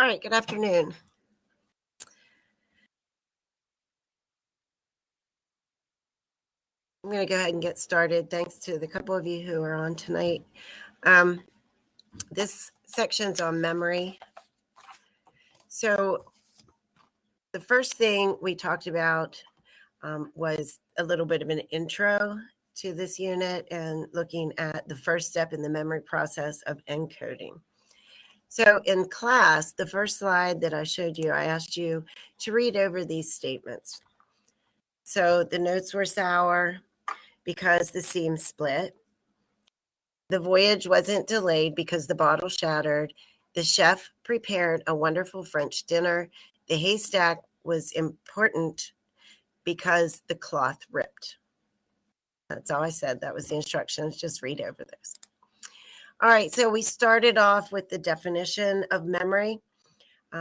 All right, good afternoon. I'm going to go ahead and get started. Thanks to the couple of you who are on tonight. This section's on memory. So the first thing we talked about was a little bit of an intro to this unit and looking at the first step in the memory process of encoding. So in class, the first slide that I showed you, I asked you to read over these statements. So the notes were sour because the seam split. The voyage wasn't delayed because the bottle shattered. The chef prepared a wonderful French dinner. The haystack was important because the cloth ripped. That's all I said. That was the instructions. Just read over those. All right, so we started off with the definition of memory,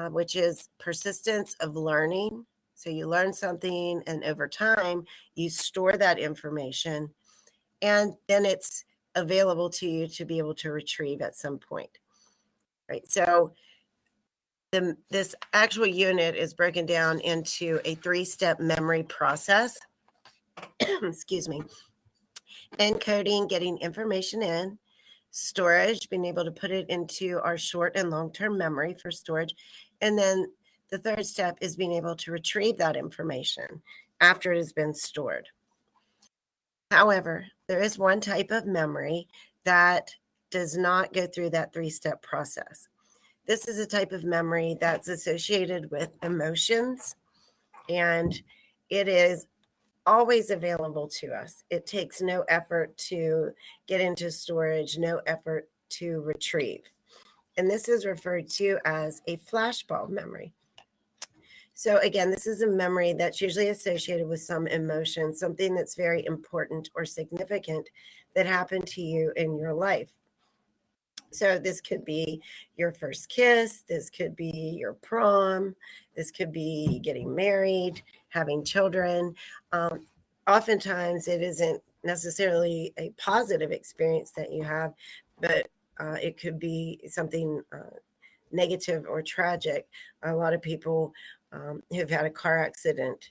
which is persistence of learning. So you learn something, and over time, you store that information, and then it's available to you to be able to retrieve at some point. Right, so this actual unit is broken down into a 3-step memory process. Excuse me. Encoding, getting information in. Storage, being able to put it into our short and long-term memory for storage. And then the third step is being able to retrieve that information after it has been stored. However, there is one type of memory that does not go through that 3-step process. This is a type of memory that's associated with emotions, and it is always available to us. It takes no effort to get into storage, no effort to retrieve. And this is referred to as a flashbulb memory. So again, this is a memory that's usually associated with some emotion, something that's very important or significant that happened to you in your life. So this could be your first kiss, this could be your prom, this could be getting married, having children. Oftentimes it isn't necessarily a positive experience that you have, but it could be something negative or tragic. A lot of people who've had a car accident,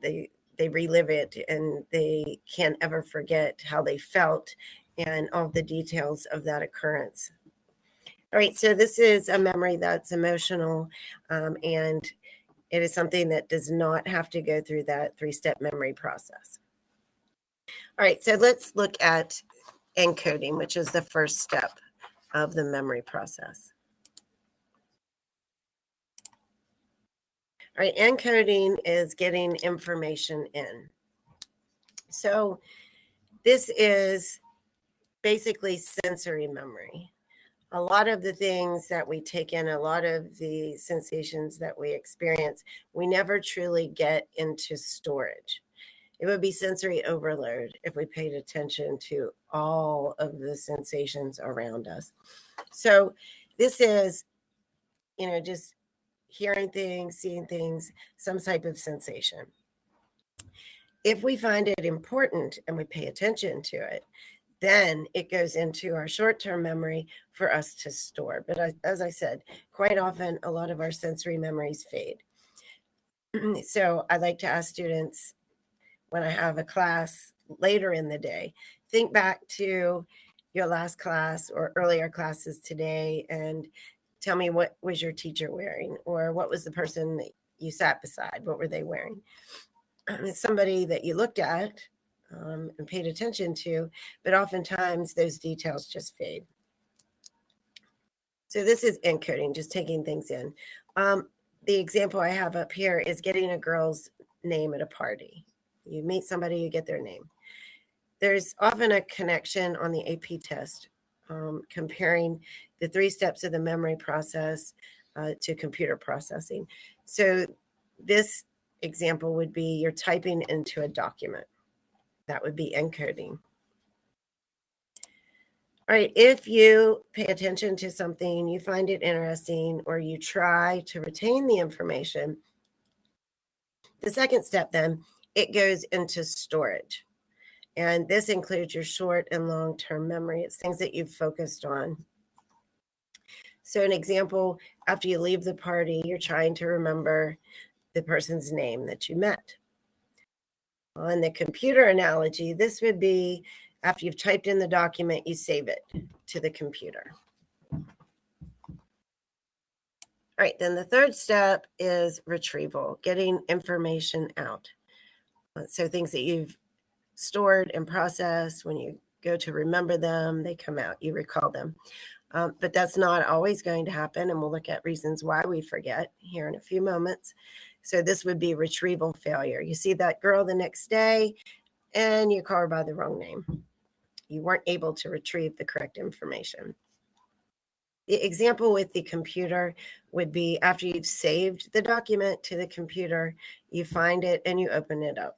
they relive it and they can't ever forget how they felt and all the details of that occurrence. All right, so this is a memory that's emotional, and it is something that does not have to go through that 3-step memory process. All right, so let's look at encoding, which is the first step of the memory process. All right, encoding is getting information in. So this is basically sensory memory. A lot of the things that we take in, a lot of the sensations that we experience, we never truly get into storage. It would be sensory overload if we paid attention to all of the sensations around us. So this is, just hearing things, seeing things, some type of sensation. If we find it important and we pay attention to it, then it goes into our short-term memory for us to store. But as I said, quite often, a lot of our sensory memories fade. So I like to ask students when I have a class later in the day, think back to your last class or earlier classes today and tell me what was your teacher wearing, or what was the person that you sat beside, what were they wearing? It's somebody that you looked at and paid attention to, but oftentimes those details just fade. So this is encoding, just taking things in. The example I have up here is getting a girl's name at a party. You meet somebody, you get their name. There's often a connection on the AP test, comparing the 3 steps of the memory process to computer processing. So this example would be you're typing into a document. That would be encoding. All right, if you pay attention to something, you find it interesting, or you try to retain the information, the second step then, it goes into storage. And this includes your short and long-term memory. It's things that you've focused on. So an example, after you leave the party, you're trying to remember the person's name that you met. On the computer analogy, this would be after you've typed in the document, you save it to the computer. All right, then the third step is retrieval, getting information out. So things that you've stored and processed, when you go to remember them, they come out, you recall them. But that's not always going to happen, and we'll look at reasons why we forget here in a few moments. So this would be retrieval failure. You see that girl the next day, and you call her by the wrong name. You weren't able to retrieve the correct information. The example with the computer would be after you've saved the document to the computer, you find it and you open it up.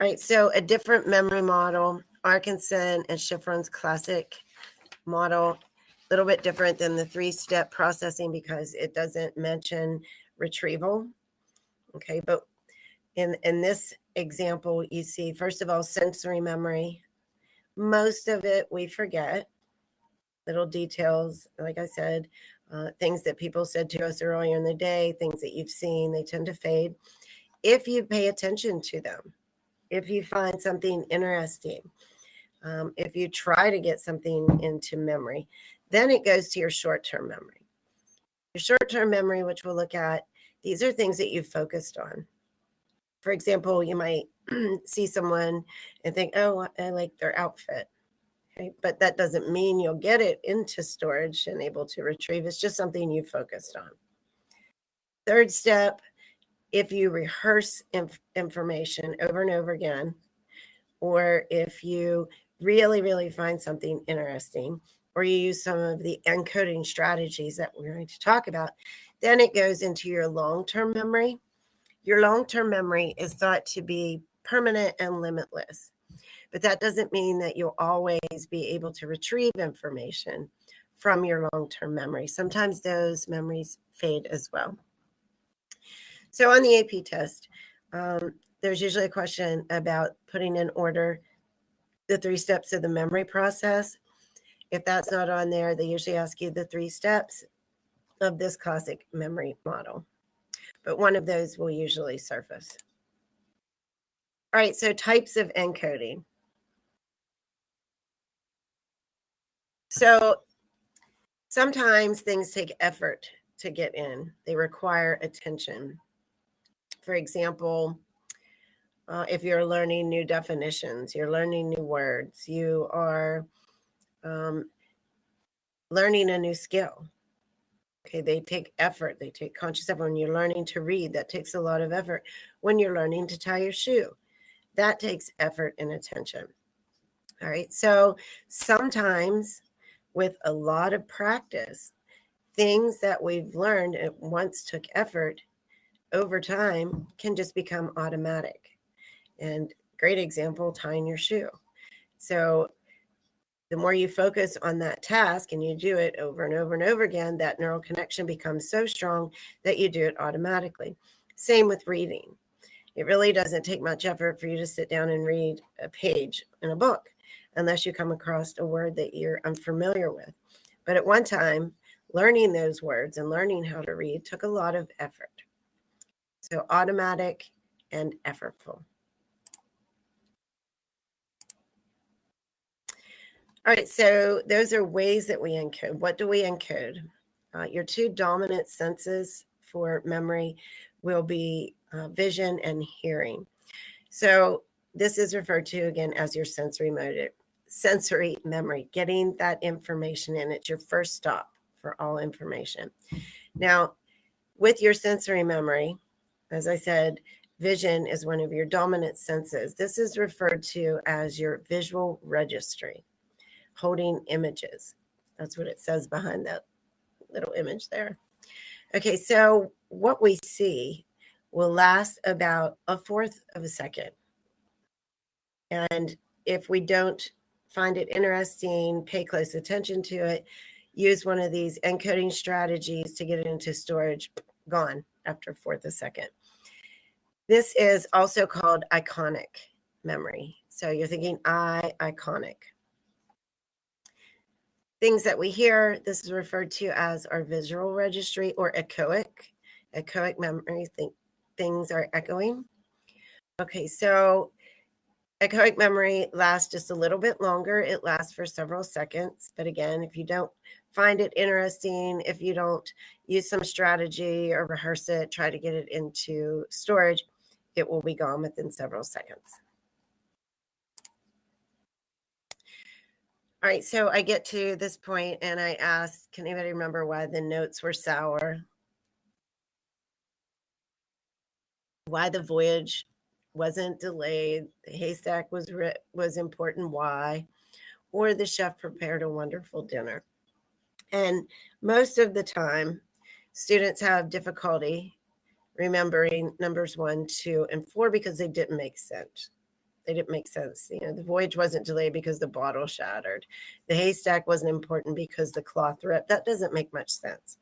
All right, so a different memory model, Arkinson and Shiffrin's classic model, a little bit different than the three-step processing because it doesn't mention retrieval. Okay, but in this example, you see, first of all, sensory memory. Most of it we forget. Little details, like I said, things that people said to us earlier in the day, things that you've seen, they tend to fade. If you pay attention to them, if you find something interesting, if you try to get something into memory, then it goes to your short-term memory. Your short-term memory, which we'll look at, these are things that you've focused on. For example, you might see someone and think, oh, I like their outfit. Okay, but that doesn't mean you'll get it into storage and able to retrieve. It's just something you focused on. Third step, if you rehearse information over and over again, or if you really, really find something interesting, or you use some of the encoding strategies that we're going to talk about, then it goes into your long-term memory. Your long-term memory is thought to be permanent and limitless, but that doesn't mean that you'll always be able to retrieve information from your long-term memory. Sometimes those memories fade as well. So on the AP test, there's usually a question about putting in order the 3 steps of the memory process. If that's not on there, they usually ask you the 3 steps of this classic memory model, but one of those will usually surface. All right, so types of encoding. So sometimes things take effort to get in. They require attention. For example, if you're learning new definitions, you're learning new words, you are learning a new skill. Okay, they take effort. They take conscious effort. When you're learning to read, that takes a lot of effort. When you're learning to tie your shoe, that takes effort and attention. All right, so sometimes with a lot of practice, things that we've learned at once took effort over time can just become automatic. And great example, tying your shoe. So the more you focus on that task and you do it over and over and over again, that neural connection becomes so strong that you do it automatically. Same with reading. It really doesn't take much effort for you to sit down and read a page in a book unless you come across a word that you're unfamiliar with. But at one time, learning those words and learning how to read took a lot of effort. So automatic and effortful. All right, so those are ways that we encode. What do we encode? Your 2 dominant senses for memory will be vision and hearing. So this is referred to again as your sensory memory, getting that information in. It's your first stop for all information. Now, with your sensory memory, as I said, vision is one of your dominant senses. This is referred to as your visual registry, holding images. That's what it says behind that little image there. Okay, so what we see will last about 1/4 of a second. And if we don't find it interesting, pay close attention to it, use one of these encoding strategies to get it into storage, gone after 1/4 of a second. This is also called iconic memory. So you're thinking iconic. things that we hear, this is referred to as our visual registry or echoic memory. Things are echoing. Okay, so echoic memory lasts just a little bit longer. It lasts for several seconds. But again, if you don't find it interesting, if you don't use some strategy or rehearse it, try to get it into storage, it will be gone within several seconds. All right, so I get to this point and I ask, can anybody remember why the notes were sour? Why the voyage wasn't delayed? The haystack was important. Why? Or the chef prepared a wonderful dinner. And most of the time, students have difficulty remembering numbers 1, 2, and 4 because they didn't make sense. They didn't make sense. The voyage wasn't delayed because the bottle shattered. The haystack wasn't important because the cloth ripped. That doesn't make much sense.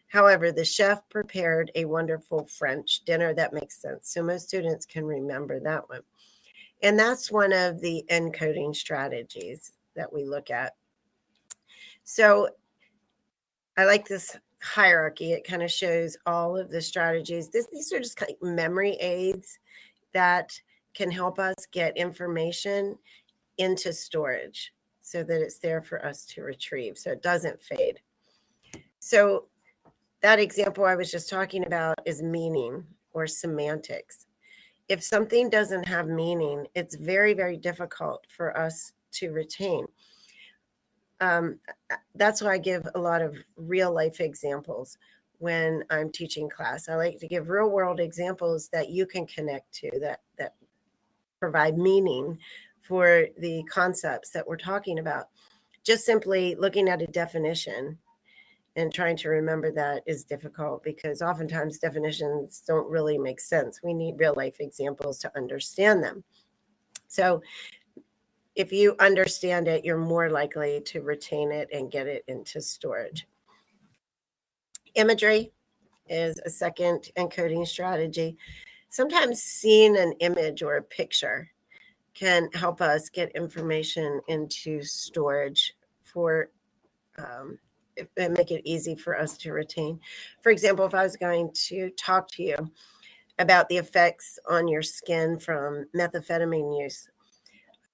However, the chef prepared a wonderful French dinner. That makes sense. So most students can remember that one. And that's one of the encoding strategies that we look at. So I like this hierarchy. It kind of shows all of the strategies. These are just kind of memory aids that can help us get information into storage so that it's there for us to retrieve, so it doesn't fade. So that example I was just talking about is meaning or semantics. If something doesn't have meaning, it's very, very difficult for us to retain. That's why I give a lot of real life examples when I'm teaching class. I like to give real world examples that you can connect to, that provide meaning for the concepts that we're talking about. Just simply looking at a definition and trying to remember that is difficult because oftentimes definitions don't really make sense. We need real life examples to understand them. So if you understand it, you're more likely to retain it and get it into storage. Imagery is a second encoding strategy. Sometimes seeing an image or a picture can help us get information into storage and make it easy for us to retain. For example, if I was going to talk to you about the effects on your skin from methamphetamine use,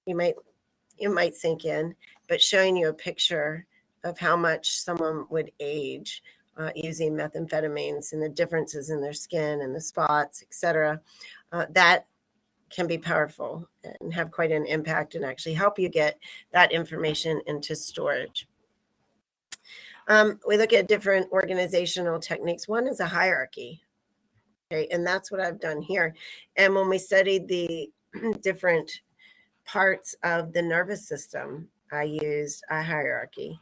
it might sink in, but showing you a picture of how much someone would age using methamphetamines and the differences in their skin and the spots, etc., that can be powerful and have quite an impact and actually help you get that information into storage. We look at different organizational techniques. One is a hierarchy, okay, and that's what I've done here. And when we studied the different parts of the nervous system, I used a hierarchy.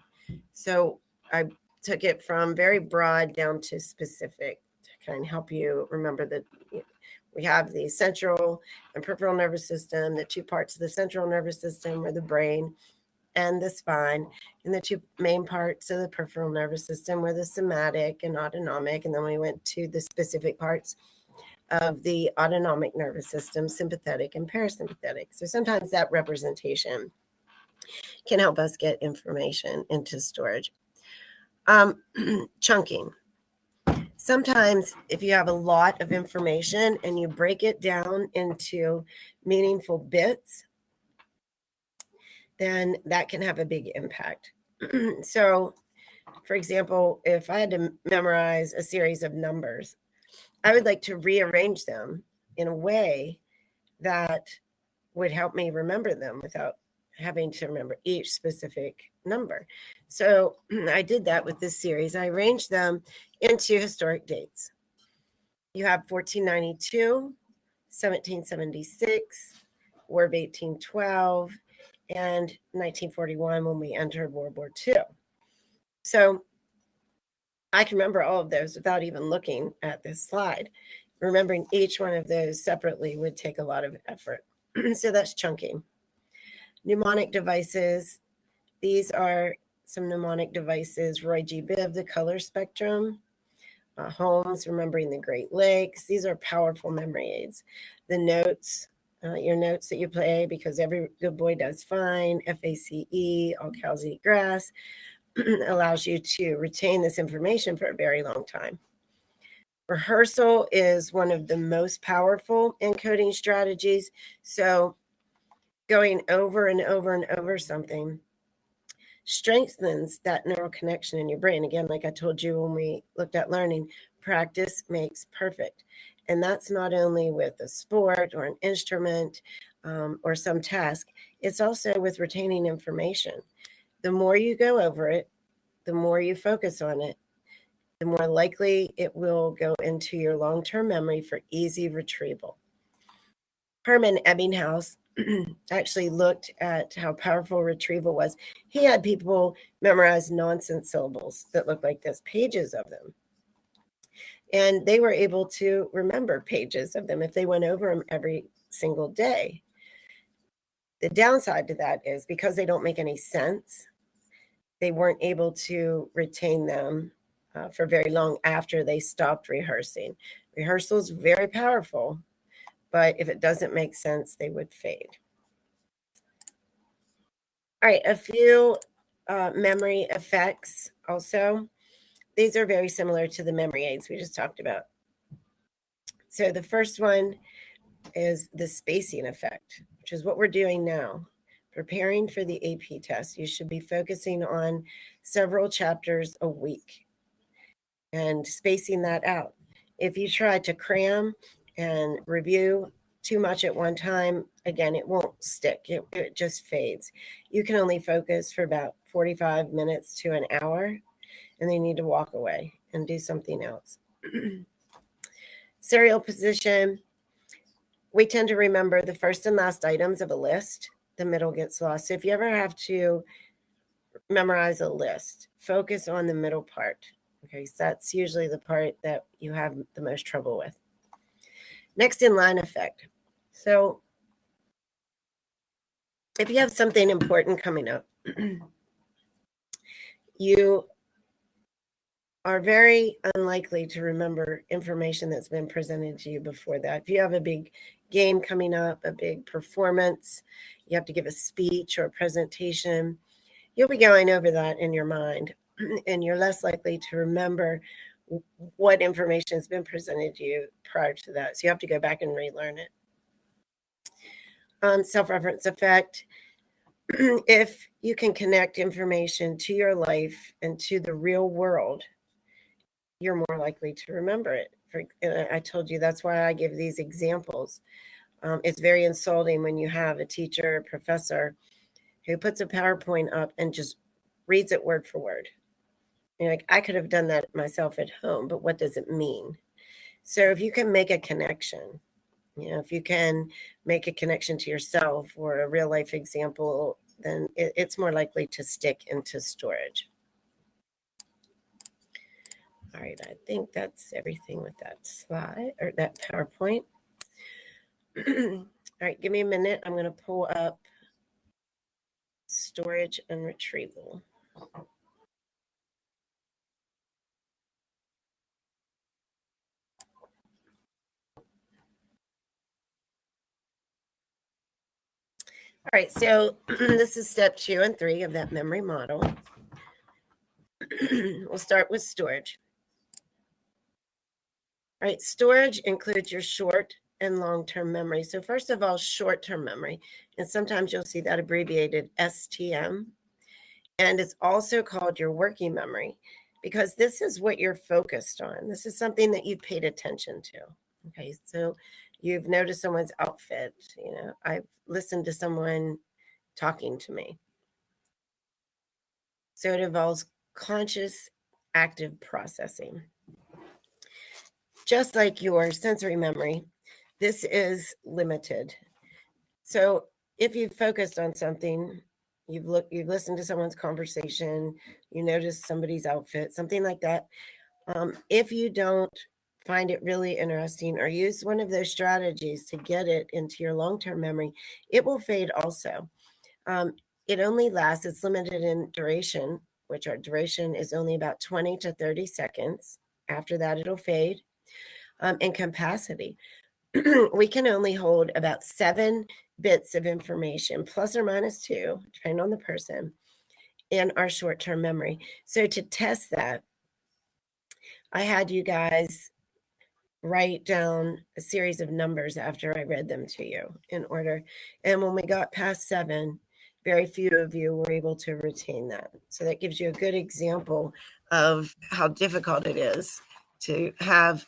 So I took it from very broad down to specific to kind of help you remember that we have the central and peripheral nervous system. The two parts of the central nervous system are the brain and the spine, and the two main parts of the peripheral nervous system were the somatic and autonomic. And then we went to the specific parts of the autonomic nervous system, sympathetic and parasympathetic. So sometimes that representation can help us get information into storage. Chunking. Sometimes if you have a lot of information and you break it down into meaningful bits, then that can have a big impact. So, for example, if I had to memorize a series of numbers, I would like to rearrange them in a way that would help me remember them without having to remember each specific number. So I did that with this series. I arranged them into historic dates. You have 1492, 1776, War of 1812, and 1941 when we entered World War II. So I can remember all of those without even looking at this slide. Remembering each one of those separately would take a lot of effort. So that's chunking. Mnemonic devices. These are some mnemonic devices. Roy G. Biv, the color spectrum. Holmes, remembering the Great Lakes. These are powerful memory aids. The notes, your notes that you play because every good boy does fine. FACE, all cows eat grass. allows you to retain this information for a very long time. Rehearsal is one of the most powerful encoding strategies. So going over and over and over something strengthens that neural connection in your brain. Again, like I told you when we looked at learning, practice makes perfect. And that's not only with a sport or an instrument or some task, it's also with retaining information. The more you go over it, the more you focus on it, the more likely it will go into your long-term memory for easy retrieval. Hermann Ebbinghaus actually looked at how powerful retrieval was. He had people memorize nonsense syllables that looked like this, pages of them. And they were able to remember pages of them if they went over them every single day. The downside to that is because they don't make any sense, they weren't able to retain them for very long after they stopped rehearsing. Rehearsal is very powerful, but if it doesn't make sense, they would fade. All right, a few memory effects also. These are very similar to the memory aids we just talked about. So the first one is the spacing effect, which is what we're doing now. Preparing for the AP test, you should be focusing on several chapters a week and spacing that out. If you try to cram and review too much at one time, again, it won't stick. It just fades. You can only focus for about 45 minutes to an hour, and then you need to walk away and do something else. Serial position. We tend to remember the first and last items of a list. The middle gets lost. So if you ever have to memorize a list, focus on the middle part. Okay, so that's usually the part that you have the most trouble with. Next, in line effect. So if you have something important coming up, you are very unlikely to remember information that's been presented to you before that. If you have a big game coming up, a big performance, you have to give a speech or a presentation, you'll be going over that in your mind, and you're less likely to remember what information has been presented to you prior to that. So you have to go back and relearn it. Self-reference effect. If you can connect information to your life and to the real world, you're more likely to remember it. I told you that's why I give these examples. It's very insulting when you have a teacher, a professor who puts a PowerPoint up and just reads it word for word. You're like, I could have done that myself at home, but what does it mean? So if you can make a connection, if you can make a connection to yourself or a real life example, then it's more likely to stick into storage. All right, I think that's everything with that slide or that PowerPoint. All right, give me a minute. I'm going to pull up storage and retrieval. All right, so this is step 2 and 3 of that memory model. We'll start with storage. All right, storage includes your short and long-term memory. So first of all, short-term memory, and sometimes you'll see that abbreviated STM, and it's also called your working memory because this is what you're focused on. This is something that you've paid attention to. Okay, so you've noticed someone's outfit. I've listened to someone talking to me. So it involves conscious, active processing. Just like your sensory memory, this is limited. So if you've focused on something, you've listened to someone's conversation, you noticed somebody's outfit, something like that. If you don't find it really interesting or use one of those strategies to get it into your long-term memory, it will fade also. It only lasts, it's limited in duration, which our duration is only about 20 to 30 seconds. After that, it'll fade. And capacity. We can only hold about 7 bits of information, plus or minus 2, depending on the person, and our short-term memory. So to test that, I had you guys write down a series of numbers after I read them to you in order. And when we got past 7, very few of you were able to retain that. So that gives you a good example of how difficult it is to have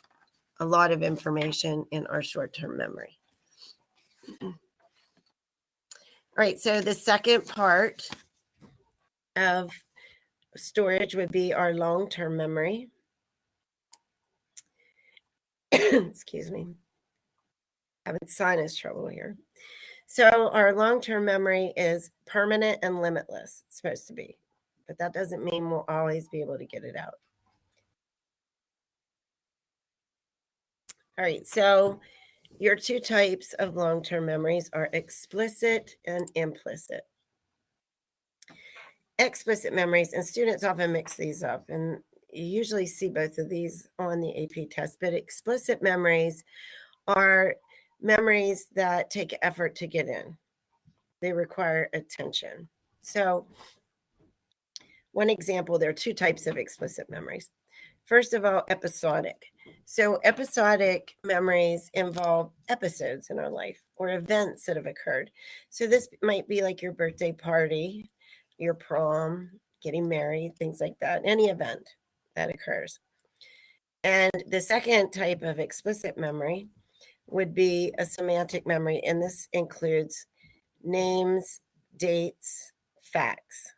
a lot of information in our short-term memory. All right, so the second part of storage would be our long-term memory. Excuse me. Having sinus trouble here. So our long-term memory is permanent and limitless. It's supposed to be, but that doesn't mean we'll always be able to get it out. All right, so your 2 types of long-term memories are explicit and implicit. Explicit memories, and students often mix these up, and you usually see both of these on the AP test, but explicit memories are memories that take effort to get in. They require attention. So one example, there are 2 types of explicit memories. First of all, episodic. So episodic memories involve episodes in our life or events that have occurred. So this might be like your birthday party, your prom, getting married, things like that, any event that occurs. And the second type of explicit memory would be a semantic memory, and this includes names, dates, facts,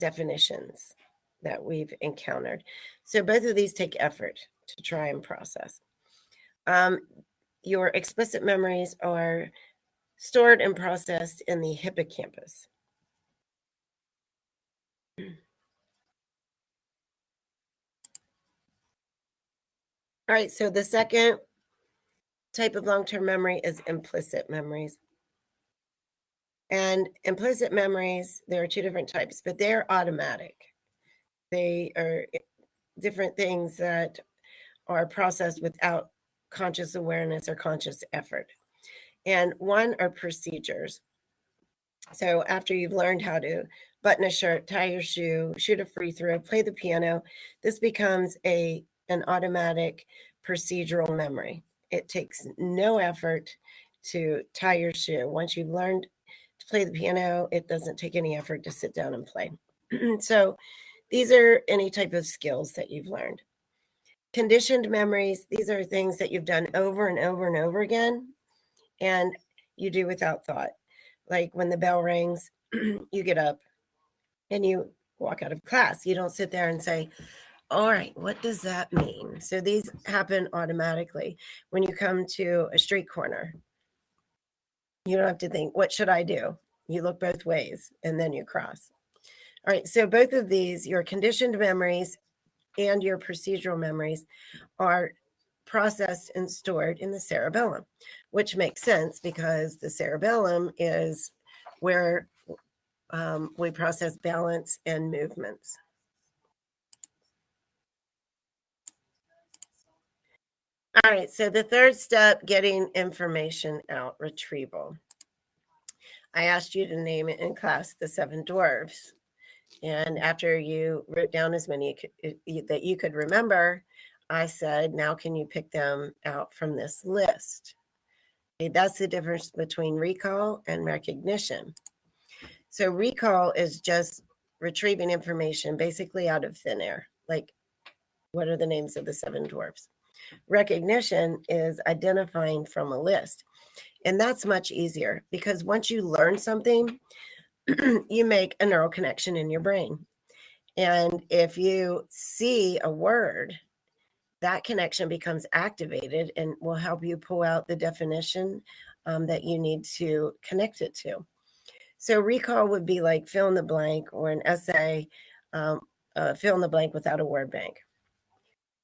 definitions that we've encountered. So both of these take effort to try and process. Your explicit memories are stored and processed in the hippocampus. All right, so the second type of long-term memory is implicit memories. And implicit memories, there are 2 different types, but they're automatic. They are different things that are processed without conscious awareness or conscious effort. And one are procedures. So after you've learned how to button a shirt, tie your shoe, shoot a free throw, play the piano, this becomes an automatic procedural memory. It takes no effort to tie your shoe. Once you've learned to play the piano, it doesn't take any effort to sit down and play. So these are any type of skills that you've learned. Conditioned memories, these are things that you've done over and over and over again, and you do without thought. Like when the bell rings, you get up and you walk out of class. You don't sit there and say, all right, what does that mean? So these happen automatically. When you come to a street corner, you don't have to think, what should I do? You look both ways and then you cross. All right, so both of these, your conditioned memories and your procedural memories, are processed and stored in the cerebellum, which makes sense because the cerebellum is where we process balance and movements. All right, so the third step, getting information out, retrieval. I asked you to name it in class, the 7 dwarfs. And after you wrote down as many that you could remember, I said, now can you pick them out from this list? Okay, that's the difference between recall and recognition. So recall is just retrieving information basically out of thin air. Like, what are the names of the 7 dwarfs? Recognition is identifying from a list. And that's much easier because once you learn something, you make a neural connection in your brain. And if you see a word, that connection becomes activated and will help you pull out the definition that you need to connect it to. So recall would be like fill in the blank, or an essay, fill in the blank without a word bank.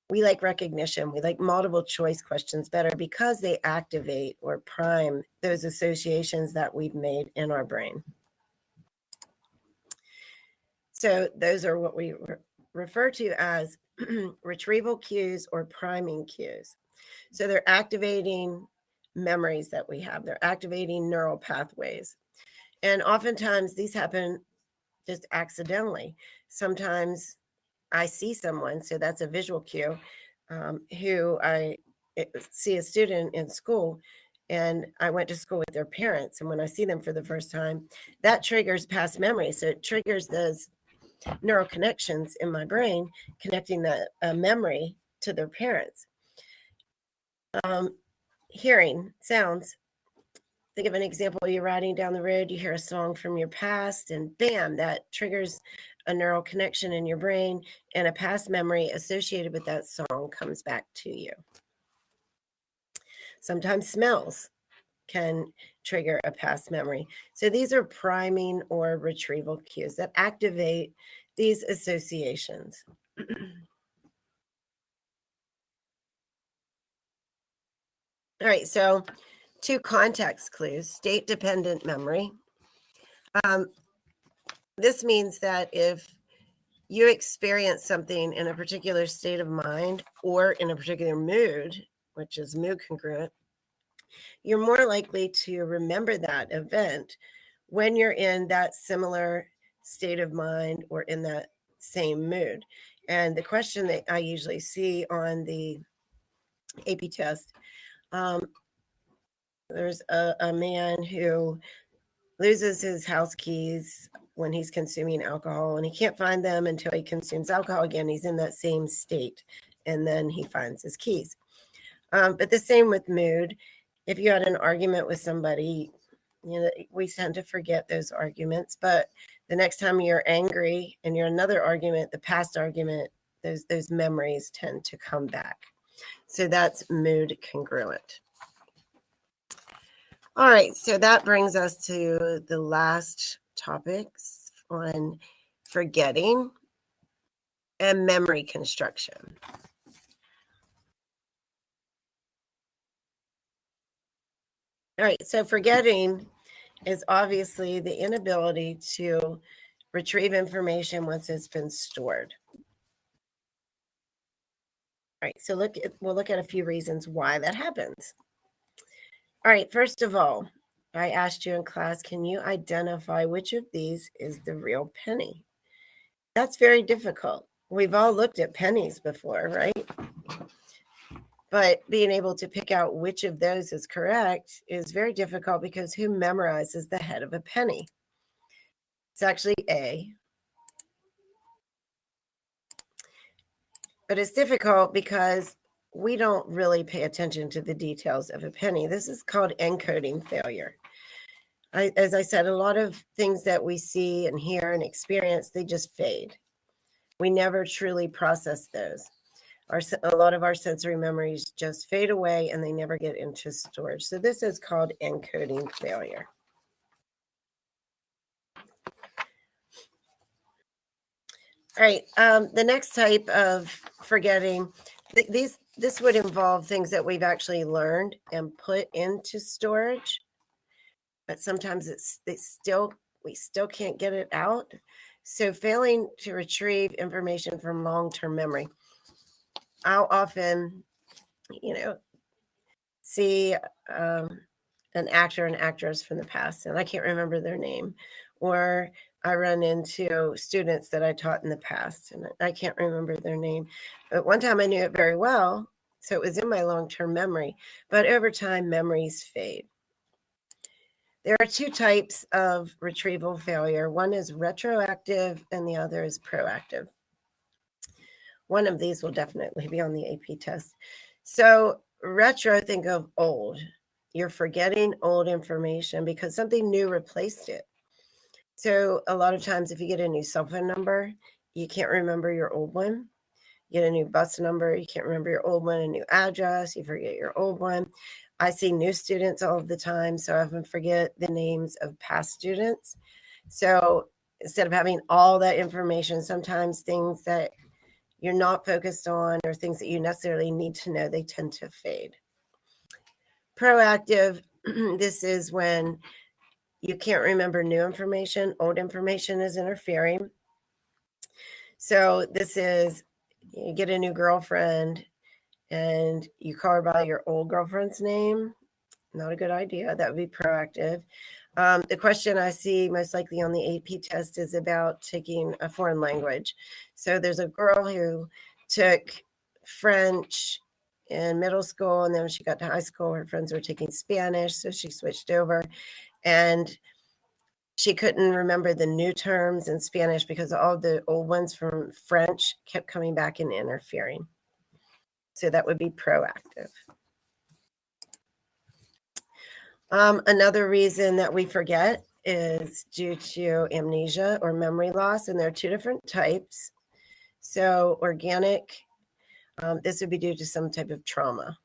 We like recognition. We like multiple choice questions better because they activate or prime those associations that we've made in our brain. So those are what we refer to as retrieval cues or priming cues. So they're activating memories that we have. They're activating neural pathways. And oftentimes these happen just accidentally. Sometimes I see someone, so that's a visual cue, who I see a student in school, and I went to school with their parents. And when I see them for the first time, that triggers past memory. So it triggers those neural connections in my brain, connecting the memory to their parents. Hearing sounds. Think of an example. You're riding down the road, you hear a song from your past, and bam, that triggers a neural connection in your brain, and a past memory associated with that song comes back to you. Sometimes smells can trigger a past memory. So these are priming or retrieval cues that activate these associations. All right, so 2 context clues, state-dependent memory. This means that if you experience something in a particular state of mind or in a particular mood, which is mood congruent, you're more likely to remember that event when you're in that similar state of mind or in that same mood. And the question that I usually see on the AP test, there's a man who loses his house keys when he's consuming alcohol, and he can't find them until he consumes alcohol again. He's in that same state, and then he finds his keys. But the same with mood. If you had an argument with somebody, we tend to forget those arguments, but the next time you're angry and you're in another argument, the past argument, those memories tend to come back. So that's mood congruent. All right, so that brings us to the last topics on forgetting and memory construction. All right, so forgetting is obviously the inability to retrieve information once it's been stored. All right, so we'll look at a few reasons why that happens. All right, first of all, I asked you in class, can you identify which of these is the real penny? That's very difficult. We've all looked at pennies before, right? But being able to pick out which of those is correct is very difficult because who memorizes the head of a penny? It's actually A. But it's difficult because we don't really pay attention to the details of a penny. This is called encoding failure. As I said, a lot of things that we see and hear and experience, they just fade. We never truly process those. A lot of our sensory memories just fade away and they never get into storage. So this is called encoding failure. All right, the next type of forgetting, this would involve things that we've actually learned and put into storage, but sometimes we still can't get it out. So failing to retrieve information from long-term memory. I'll often, see an actor and actress from the past, and I can't remember their name, or I run into students that I taught in the past, and I can't remember their name. But one time I knew it very well, so it was in my long-term memory. But over time, memories fade. There are 2 types of retrieval failure. One is retroactive, and the other is proactive. One of these will definitely be on the AP test. So retro, think of old. You're forgetting old information because something new replaced it. So a lot of times if you get a new cell phone number, you can't remember your old one. You get a new bus number, you can't remember your old one, a new address, you forget your old one. I see new students all of the time, so I often forget the names of past students. So instead of having all that information, sometimes things that you're not focused on or things that you necessarily need to know, they tend to fade. Proactive, this is when you can't remember new information, old information is interfering. So this is, you get a new girlfriend and you call her by your old girlfriend's name. Not a good idea. That would be proactive. The question I see most likely on the AP test is about taking a foreign language. So there's a girl who took French in middle school, and then when she got to high school, her friends were taking Spanish, so she switched over, and she couldn't remember the new terms in Spanish because all the old ones from French kept coming back and interfering. So that would be proactive. Another reason that we forget is due to amnesia or memory loss, and there are two different types. So organic, this would be due to some type of trauma.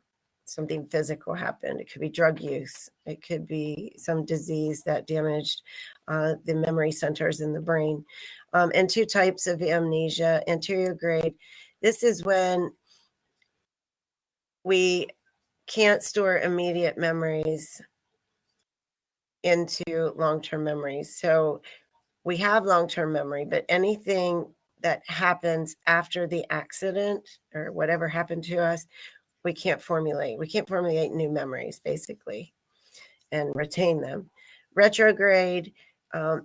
Something physical happened. It could be drug use. It could be some disease that damaged the memory centers in the brain. And two types of amnesia, anterior grade. This is when we can't store immediate memories into long-term memories. So we have long-term memory, but anything that happens after the accident or whatever happened to us, we can't formulate. We can't formulate new memories, basically, and retain them. Retrograde,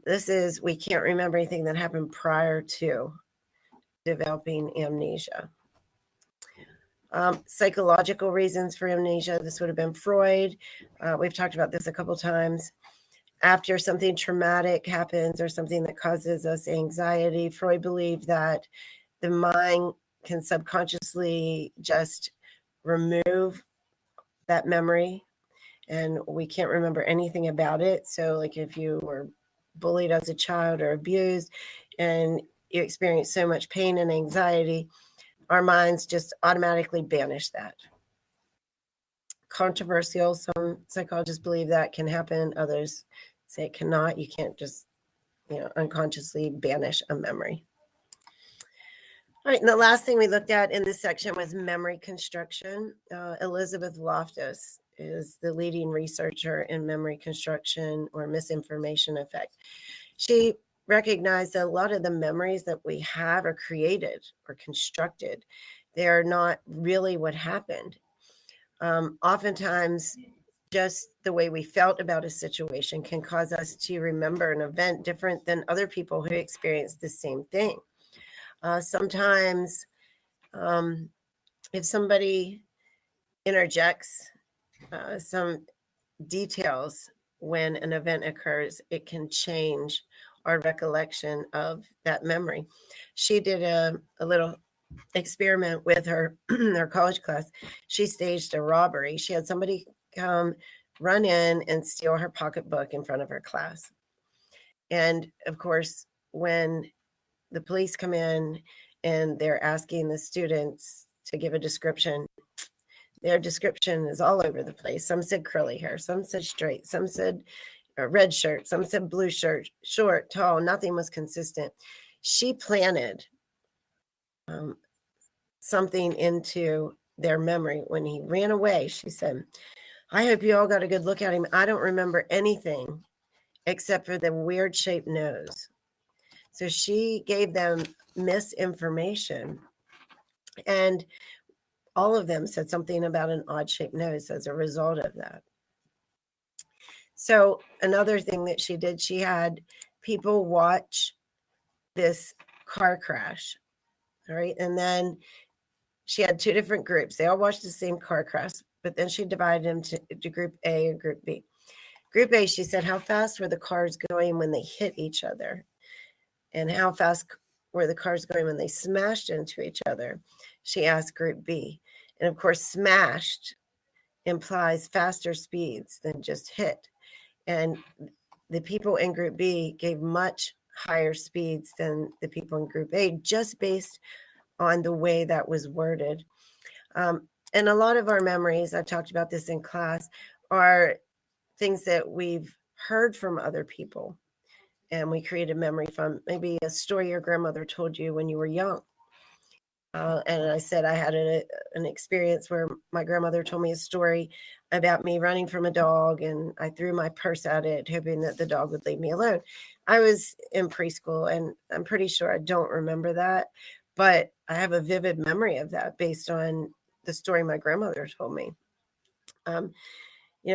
this is we can't remember anything that happened prior to developing amnesia. Psychological reasons for amnesia, this would have been Freud. We've talked about this a couple times. After something traumatic happens or something that causes us anxiety, Freud believed that the mind can subconsciously just remove that memory and we can't remember anything about it. So like if you were bullied as a child or abused and you experience so much pain and anxiety, our minds just automatically banish that. Controversial. Some psychologists believe that can happen. Others say it cannot. You can't just, unconsciously banish a memory. All right, and the last thing we looked at in this section was memory construction. Elizabeth Loftus is the leading researcher in memory construction or misinformation effect. She recognized that a lot of the memories that we have are created or constructed. They are not really what happened. Oftentimes, just the way we felt about a situation can cause us to remember an event different than other people who experienced the same thing. Sometimes, if somebody interjects some details when an event occurs, it can change our recollection of that memory. She did a little experiment with her college class. She staged a robbery. She had somebody come run in and steal her pocketbook in front of her class. And of course, when the police come in and they're asking the students to give a description, their description is all over the place. Some said curly hair, some said straight, some said a red shirt, some said blue shirt, short, tall, nothing was consistent. She planted something into their memory. When he ran away, she said, I hope you all got a good look at him. I don't remember anything except for the weird shaped nose. So she gave them misinformation. And all of them said something about an odd shaped nose as a result of that. So another thing that she did, she had people watch this car crash. All right. And then she had two different groups. They all watched the same car crash, but then she divided them to group A and group B. Group A, she said, how fast were the cars going when they hit each other? And how fast were the cars going when they smashed into each other? She asked group B. And of course, smashed implies faster speeds than just hit. And the people in group B gave much higher speeds than the people in group A, just based on the way that was worded. And a lot of our memories, I've talked about this in class, are things that we've heard from other people. And we create a memory from maybe a story your grandmother told you when you were young. And I said I had an experience where my grandmother told me a story about me running from a dog, and I threw my purse at it, hoping that the dog would leave me alone. I was in preschool, and I'm pretty sure I don't remember that, but I have a vivid memory of that based on the story my grandmother told me.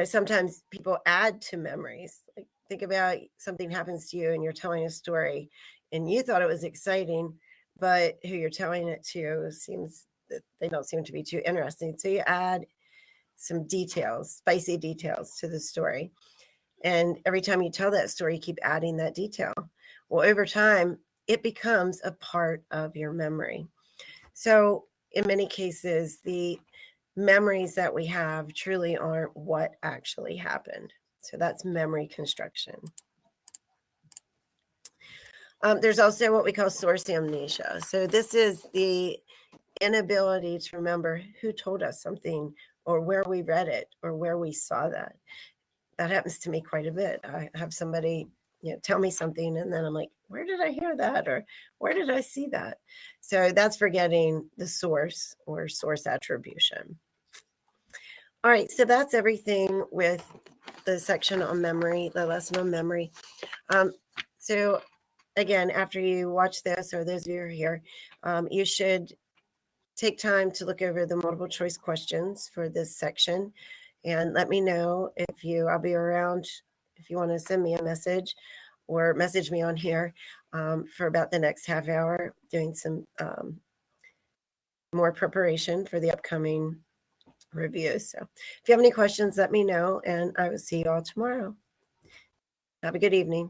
Sometimes people add to memories. Like think about something happens to you and you're telling a story and you thought it was exciting, but who you're telling it to seems that they don't seem to be too interesting. So you add some details, spicy details to the story. And every time you tell that story, you keep adding that detail. Well, over time, it becomes a part of your memory. So in many cases, the memories that we have truly aren't what actually happened. So that's memory construction. There's also what we call source amnesia. So this is the inability to remember who told us something or where we read it or where we saw that. That happens to me quite a bit. I have somebody tell me something and then I'm like, where did I hear that? Or where did I see that? So that's forgetting the source or source attribution. All right, so that's everything with the section on memory, the lesson on memory. So again, after you watch this, or those of you who are here, you should take time to look over the multiple choice questions for this section and let me know I'll be around if you want to send me a message or message me on here for about the next half hour, doing some more preparation for the upcoming reviews. So if you have any questions, let me know, and I will see you all tomorrow. Have a good evening.